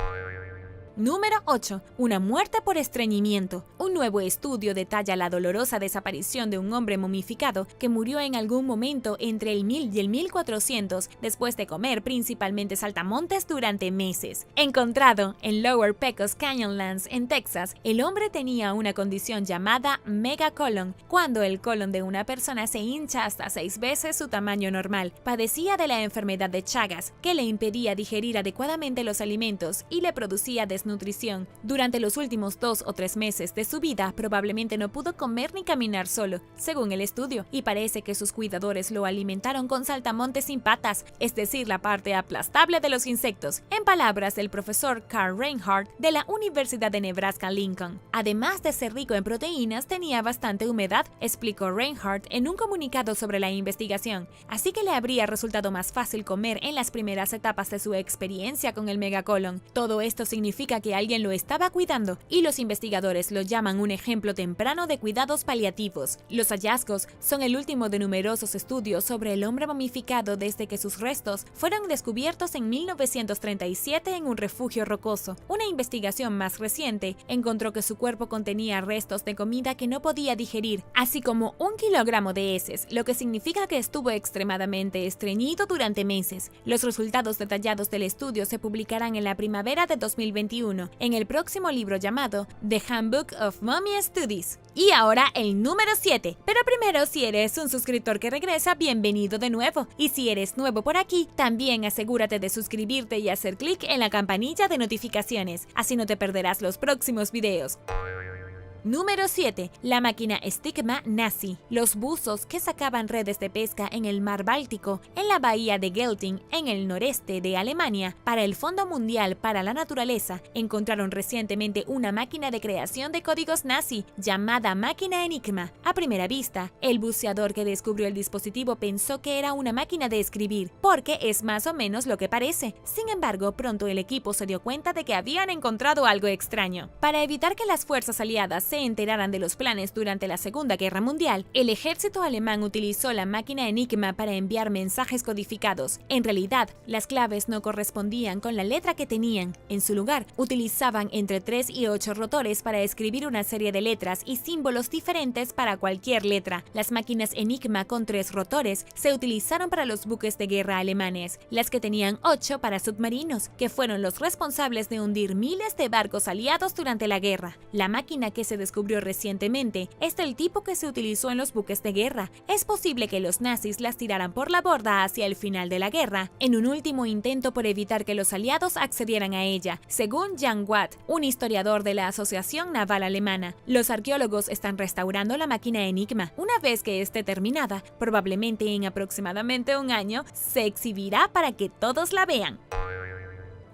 S2: Número 8. Una muerte por estreñimiento. Un nuevo estudio detalla la dolorosa desaparición de un hombre momificado que murió en algún momento entre el 1000 y el 1400 después de comer principalmente saltamontes durante meses. Encontrado en Lower Pecos Canyonlands, en Texas, el hombre tenía una condición llamada megacolon, cuando el colon de una persona se hincha hasta 6 veces su tamaño normal. Padecía de la enfermedad de Chagas, que le impedía digerir adecuadamente los alimentos y le producía desnutrición. Durante los últimos 2 o 3 meses de su vida, probablemente no pudo comer ni caminar solo, según el estudio, y parece que sus cuidadores lo alimentaron con saltamontes sin patas, es decir, la parte aplastable de los insectos, en palabras del profesor Carl Reinhardt de la Universidad de Nebraska-Lincoln. Además de ser rico en proteínas, tenía bastante humedad, explicó Reinhardt en un comunicado sobre la investigación, así que le habría resultado más fácil comer en las primeras etapas de su experiencia con el megacolon. Todo esto significa que alguien lo estaba cuidando, y los investigadores lo llaman un ejemplo temprano de cuidados paliativos. Los hallazgos son el último de numerosos estudios sobre el hombre momificado desde que sus restos fueron descubiertos en 1937 en un refugio rocoso. Una investigación más reciente encontró que su cuerpo contenía restos de comida que no podía digerir, así como 1 kilogramo de heces, lo que significa que estuvo extremadamente estreñido durante meses. Los resultados detallados del estudio se publicarán en la primavera de 2021 en el próximo libro llamado The Handbook of Mummy Studies. Y ahora el número 7. Pero primero, si eres un suscriptor que regresa, bienvenido de nuevo. Y si eres nuevo por aquí, también asegúrate de suscribirte y hacer clic en la campanilla de notificaciones, así no te perderás los próximos videos. Número 7. La máquina Stigma nazi. Los buzos que sacaban redes de pesca en el mar Báltico, en la bahía de Gelting, en el noreste de Alemania, para el Fondo Mundial para la Naturaleza, encontraron recientemente una máquina de creación de códigos nazi llamada Máquina Enigma. A primera vista, el buceador que descubrió el dispositivo pensó que era una máquina de escribir, porque es más o menos lo que parece. Sin embargo, pronto el equipo se dio cuenta de que habían encontrado algo extraño. Para evitar que las fuerzas aliadas se enteraran de los planes durante la Segunda Guerra Mundial, el ejército alemán utilizó la máquina Enigma para enviar mensajes codificados. En realidad, las claves no correspondían con la letra que tenían. En su lugar, utilizaban entre 3 y 8 rotores para escribir una serie de letras y símbolos diferentes para cualquier letra. Las máquinas Enigma con 3 rotores se utilizaron para los buques de guerra alemanes, las que tenían 8 para submarinos, que fueron los responsables de hundir miles de barcos aliados durante la guerra. La máquina que se descubrió recientemente es del tipo que se utilizó en los buques de guerra. Es posible que los nazis las tiraran por la borda hacia el final de la guerra, en un último intento por evitar que los aliados accedieran a ella, según Jan Watt, un historiador de la Asociación Naval Alemana. Los arqueólogos están restaurando la máquina Enigma. Una vez que esté terminada, probablemente en aproximadamente un año, se exhibirá para que todos la vean.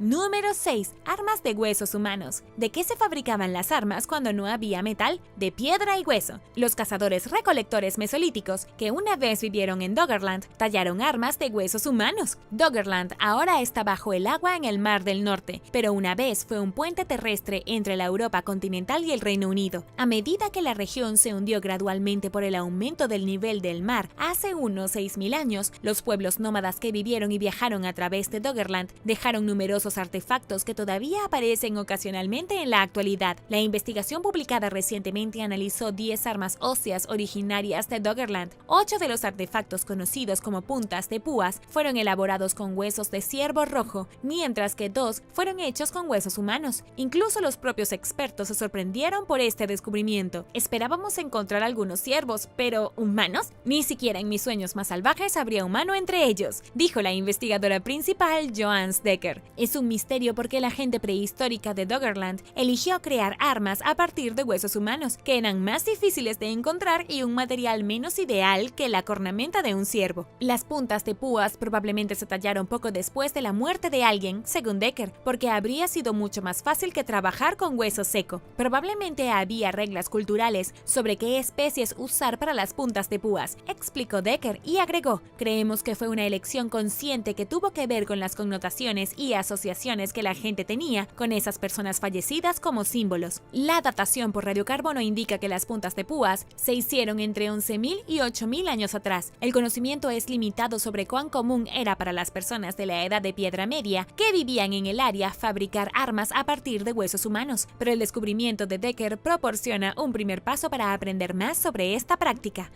S2: Número 6. Armas de huesos humanos. ¿De qué se fabricaban las armas cuando no había metal? De piedra y hueso. Los cazadores recolectores mesolíticos, que una vez vivieron en Doggerland, tallaron armas de huesos humanos. Doggerland ahora está bajo el agua en el Mar del Norte, pero una vez fue un puente terrestre entre la Europa continental y el Reino Unido. A medida que la región se hundió gradualmente por el aumento del nivel del mar hace unos 6.000 años, los pueblos nómadas que vivieron y viajaron a través de Doggerland dejaron numerosos artefactos que todavía aparecen ocasionalmente en la actualidad. La investigación publicada recientemente analizó 10 armas óseas originarias de Doggerland. 8 de los artefactos conocidos como puntas de púas fueron elaborados con huesos de ciervo rojo, mientras que 2 fueron hechos con huesos humanos. Incluso los propios expertos se sorprendieron por este descubrimiento. Esperábamos encontrar algunos ciervos, pero ¿humanos? Ni siquiera en mis sueños más salvajes habría humano entre ellos, dijo la investigadora principal Johannes Decker. Es un misterio por qué la gente prehistórica de Doggerland eligió crear armas a partir de huesos humanos, que eran más difíciles de encontrar y un material menos ideal que la cornamenta de un ciervo. Las puntas de púas probablemente se tallaron poco después de la muerte de alguien, según Decker, porque habría sido mucho más fácil que trabajar con hueso seco. Probablemente había reglas culturales sobre qué especies usar para las puntas de púas, explicó Decker, y agregó: creemos que fue una elección consciente que tuvo que ver con las connotaciones y asociaciones asociaciones que la gente tenía con esas personas fallecidas como símbolos. La datación por radiocarbono indica que las puntas de púas se hicieron entre 11.000 y 8.000 años atrás. El conocimiento es limitado sobre cuán común era para las personas de la Edad de Piedra Media que vivían en el área fabricar armas a partir de huesos humanos, pero el descubrimiento de Decker proporciona un primer paso para aprender más sobre esta práctica.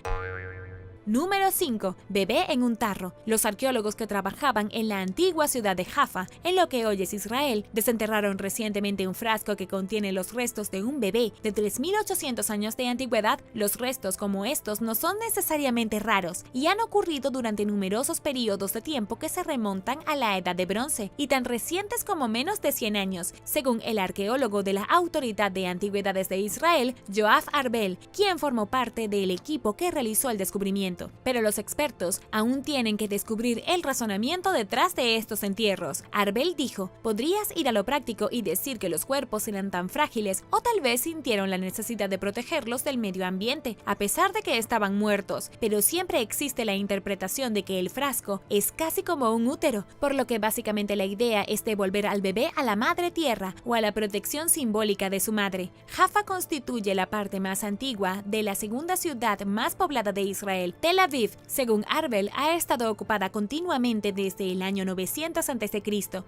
S2: Número 5. Bebé en un tarro. Los arqueólogos que trabajaban en la antigua ciudad de Jaffa, en lo que hoy es Israel, desenterraron recientemente un frasco que contiene los restos de un bebé de 3.800 años de antigüedad. Los restos como estos no son necesariamente raros y han ocurrido durante numerosos periodos de tiempo que se remontan a la Edad de Bronce y tan recientes como menos de 100 años, según el arqueólogo de la Autoridad de Antigüedades de Israel, Yoav Arbel, quien formó parte del equipo que realizó el descubrimiento. Pero los expertos aún tienen que descubrir el razonamiento detrás de estos entierros. Arbel dijo: podrías ir a lo práctico y decir que los cuerpos eran tan frágiles o tal vez sintieron la necesidad de protegerlos del medio ambiente, a pesar de que estaban muertos, pero siempre existe la interpretación de que el frasco es casi como un útero, por lo que básicamente la idea es devolver al bebé a la madre tierra o a la protección simbólica de su madre. Jaffa constituye la parte más antigua de la segunda ciudad más poblada de Israel. Tel Aviv, según Arbel, ha estado ocupada continuamente desde el año 900 a.C.,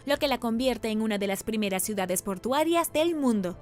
S2: lo que la convierte en una de las primeras ciudades portuarias del mundo.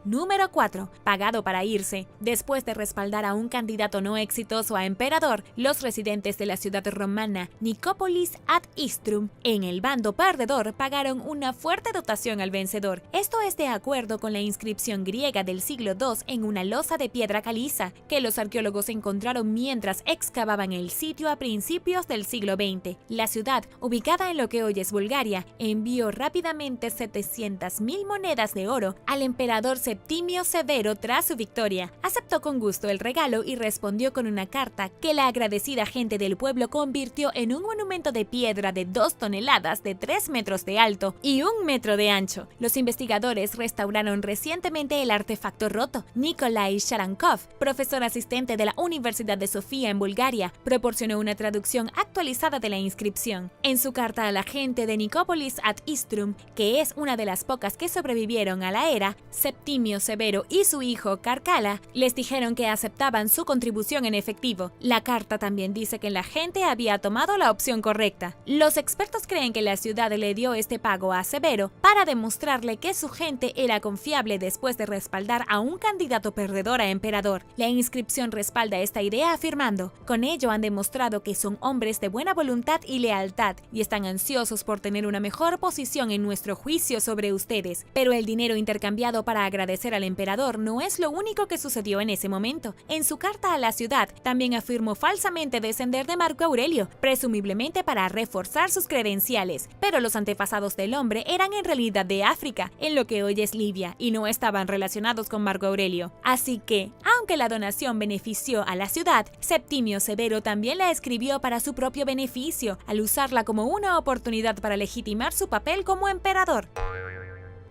S2: Número 4. Pagado para irse. Después de respaldar a un candidato no exitoso a emperador, los residentes de la ciudad romana Nicópolis ad Istrum, en el bando perdedor, pagaron una fuerte dotación al vencedor. Esto es de acuerdo con la inscripción griega del siglo II en una losa de piedra caliza, que los arqueólogos encontraron mientras excavaban el sitio a principios del siglo XX. La ciudad, ubicada en lo que hoy es Bulgaria, envió rápidamente 700.000 monedas de oro al emperador Septimio Severo tras su victoria. Aceptó con gusto el regalo y respondió con una carta que la agradecida gente del pueblo convirtió en un monumento de piedra de 2 toneladas de 3 metros de alto y 1 metro de ancho. Los investigadores restauraron recientemente el artefacto roto. Nikolai Sharankov, profesor asistente de la Universidad de Sofía en Bulgaria, proporcionó una traducción actualizada de la inscripción. En su carta a la gente de Nicópolis ad Istrum, que es una de las pocas que sobrevivieron a la era, Septimio Severo y su hijo Carcala les dijeron que aceptaban su contribución en efectivo. La carta también dice que la gente había tomado la opción correcta. Los expertos creen que la ciudad le dio este pago a Severo para demostrarle que su gente era confiable después de respaldar a un candidato perdedor a emperador. La inscripción respalda esta idea afirmando: con ello han demostrado que son hombres de buena voluntad y lealtad y están ansiosos por tener una mejor posición en nuestro juicio sobre ustedes. Pero el dinero intercambiado para agradecer al emperador no es lo único que sucedió en ese momento. En su carta a la ciudad, también afirmó falsamente descender de Marco Aurelio, presumiblemente para reforzar sus credenciales, pero los antepasados del hombre eran en realidad de África, en lo que hoy es Libia, y no estaban relacionados con Marco Aurelio. Así que, aunque la donación benefició a la ciudad, Septimio Severo también la escribió para su propio beneficio, al usarla como una oportunidad para legitimar su papel como emperador.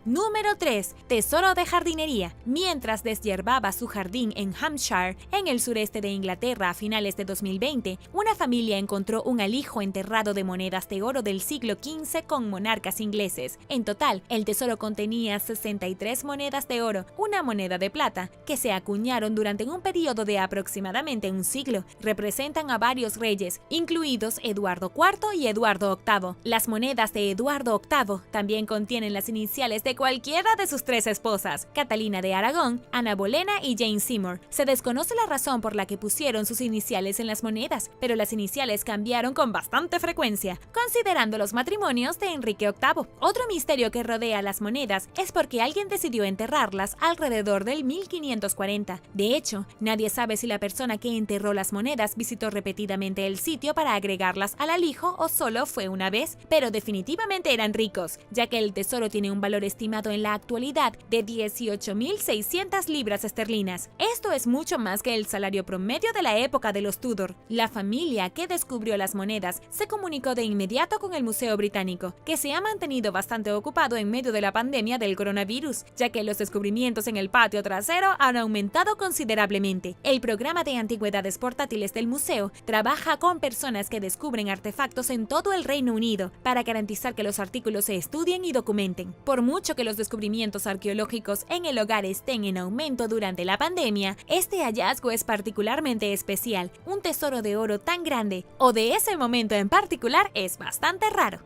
S2: Número 3. Tesoro de jardinería. Mientras deshierbaba su jardín en Hampshire, en el sureste de Inglaterra a finales de 2020, una familia encontró un alijo enterrado de monedas de oro del siglo XV con monarcas ingleses. En total, el tesoro contenía 63 monedas de oro, una moneda de plata, que se acuñaron durante un periodo de aproximadamente un siglo. Representan a varios reyes, incluidos Eduardo IV y Eduardo VIII. Las monedas de Eduardo VIII también contienen las iniciales de cualquiera de sus 3 esposas, Catalina de Aragón, Ana Bolena y Jane Seymour. Se desconoce la razón por la que pusieron sus iniciales en las monedas, pero las iniciales cambiaron con bastante frecuencia, considerando los matrimonios de Enrique VIII. Otro misterio que rodea las monedas es porque alguien decidió enterrarlas alrededor del 1540. De hecho, nadie sabe si la persona que enterró las monedas visitó repetidamente el sitio para agregarlas al alijo o solo fue una vez, pero definitivamente eran ricos, ya que el tesoro tiene un valor estimado estimado en la actualidad de 18.600 libras esterlinas. Esto es mucho más que el salario promedio de la época de los Tudor. La familia que descubrió las monedas se comunicó de inmediato con el Museo Británico, que se ha mantenido bastante ocupado en medio de la pandemia del coronavirus, ya que los descubrimientos en el patio trasero han aumentado considerablemente. El programa de antigüedades portátiles del museo trabaja con personas que descubren artefactos en todo el Reino Unido para garantizar que los artículos se estudien y documenten. Por mucho que los descubrimientos arqueológicos en el hogar estén en aumento durante la pandemia, este hallazgo es particularmente especial. Un tesoro de oro tan grande, o de ese momento en particular, es bastante raro.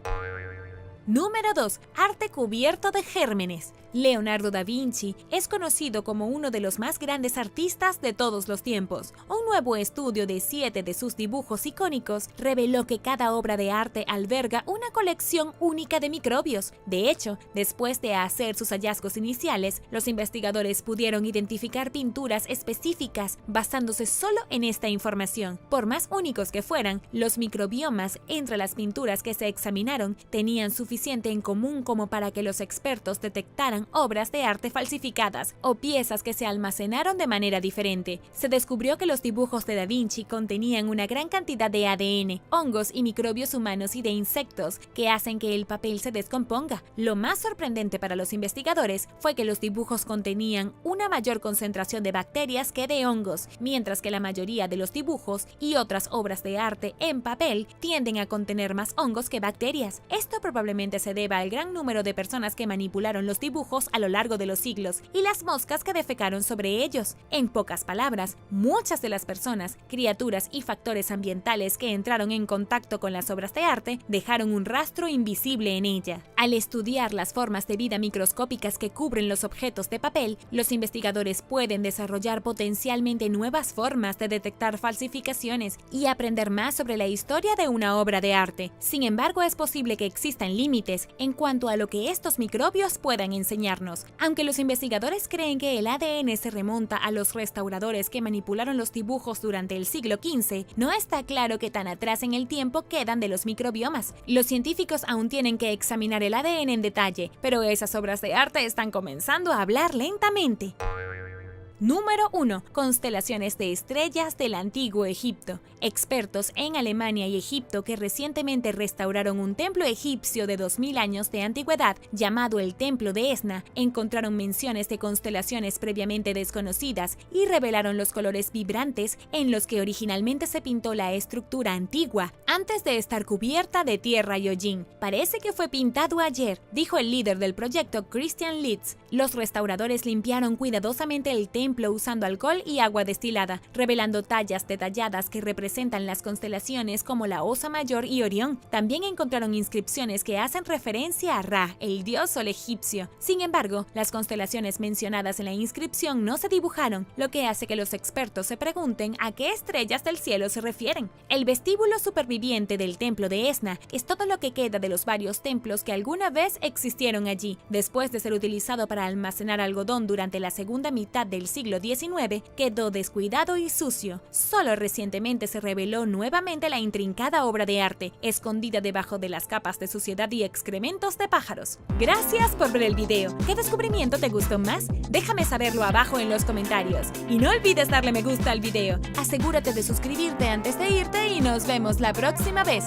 S2: Número 2. Arte cubierto de gérmenes. Leonardo da Vinci es conocido como uno de los más grandes artistas de todos los tiempos. Un nuevo estudio de 7 de sus dibujos icónicos reveló que cada obra de arte alberga una colección única de microbios. De hecho, después de hacer sus hallazgos iniciales, los investigadores pudieron identificar pinturas específicas basándose solo en esta información. Por más únicos que fueran, los microbiomas entre las pinturas que se examinaron tenían suficiente en común como para que los expertos detectaran obras de arte falsificadas o piezas que se almacenaron de manera diferente. Se descubrió que los dibujos de Da Vinci contenían una gran cantidad de ADN, hongos y microbios humanos y de insectos que hacen que el papel se descomponga. Lo más sorprendente para los investigadores fue que los dibujos contenían una mayor concentración de bacterias que de hongos, mientras que la mayoría de los dibujos y otras obras de arte en papel tienden a contener más hongos que bacterias. Esto probablemente se deba al gran número de personas que manipularon los dibujos a lo largo de los siglos y las moscas que defecaron sobre ellos. En pocas palabras, muchas de las personas, criaturas y factores ambientales que entraron en contacto con las obras de arte dejaron un rastro invisible en ella. Al estudiar las formas de vida microscópicas que cubren los objetos de papel, los investigadores pueden desarrollar potencialmente nuevas formas de detectar falsificaciones y aprender más sobre la historia de una obra de arte. Sin embargo, es posible que existan límites en cuanto a lo que estos microbios puedan enseñarnos. Aunque los investigadores creen que el ADN se remonta a los restauradores que manipularon los dibujos durante el siglo XV, no está claro qué tan atrás en el tiempo quedan de los microbiomas. Los científicos aún tienen que examinar el ADN en detalle, pero esas obras de arte están comenzando a hablar lentamente. Número 1. Constelaciones de estrellas del Antiguo Egipto. Expertos en Alemania y Egipto que recientemente restauraron un templo egipcio de 2000 años de antigüedad llamado el Templo de Esna encontraron menciones de constelaciones previamente desconocidas y revelaron los colores vibrantes en los que originalmente se pintó la estructura antigua antes de estar cubierta de tierra y hollín. Parece que fue pintado ayer, dijo el líder del proyecto, Christian Litz. Los restauradores limpiaron cuidadosamente el templo usando alcohol y agua destilada, revelando tallas detalladas que representan las constelaciones como la Osa Mayor y Orión. También encontraron inscripciones que hacen referencia a Ra, el dios sol egipcio. Sin embargo, las constelaciones mencionadas en la inscripción no se dibujaron, lo que hace que los expertos se pregunten a qué estrellas del cielo se refieren. El vestíbulo superviviente del templo de Esna es todo lo que queda de los varios templos que alguna vez existieron allí. Después de ser utilizado para almacenar algodón durante la segunda mitad del siglo XIX, quedó descuidado y sucio. Solo recientemente se reveló nuevamente la intrincada obra de arte, escondida debajo de las capas de suciedad y excrementos de pájaros. Gracias por ver el video. ¿Qué descubrimiento te gustó más? Déjame saberlo abajo en los comentarios. Y no olvides darle me gusta al video. Asegúrate de suscribirte antes de irte y nos vemos la próxima vez.